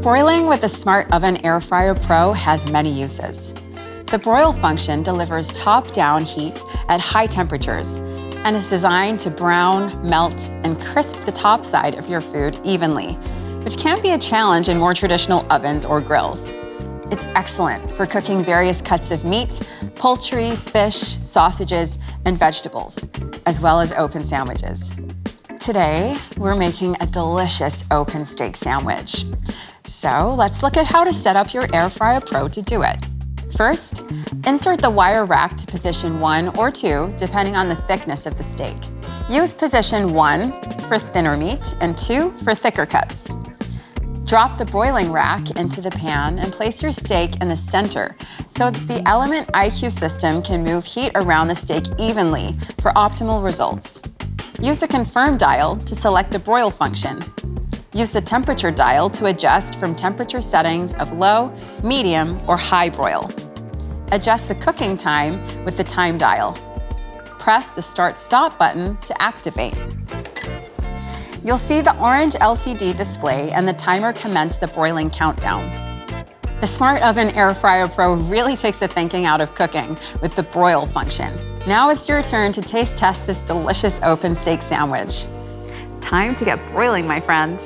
Broiling with the Smart Oven Air Fryer Pro has many uses. The broil function delivers top-down heat at high temperatures and is designed to brown, melt, and crisp the top side of your food evenly, which can be a challenge in more traditional ovens or grills. It's excellent for cooking various cuts of meat, poultry, fish, sausages, and vegetables, as well as open sandwiches. Today, we're making a delicious open steak sandwich. So let's look at how to set up your Air Fryer Pro to do it. First, insert the wire rack to position 1 or 2, depending on the thickness of the steak. Use position 1 for thinner meat and 2 for thicker cuts. Drop the broiling rack into the pan and place your steak in the center so that the Element IQ system can move heat around the steak evenly for optimal results. Use the confirm dial to select the broil function. Use the temperature dial to adjust from temperature settings of low, medium, or high broil. Adjust the cooking time with the time dial. Press the Start/Stop button to activate. You'll see the orange LCD display and the timer commence the broiling countdown. The Smart Oven Air Fryer Pro really takes the thinking out of cooking with the broil function. Now it's your turn to taste test this delicious open steak sandwich. Time to get broiling, my friend.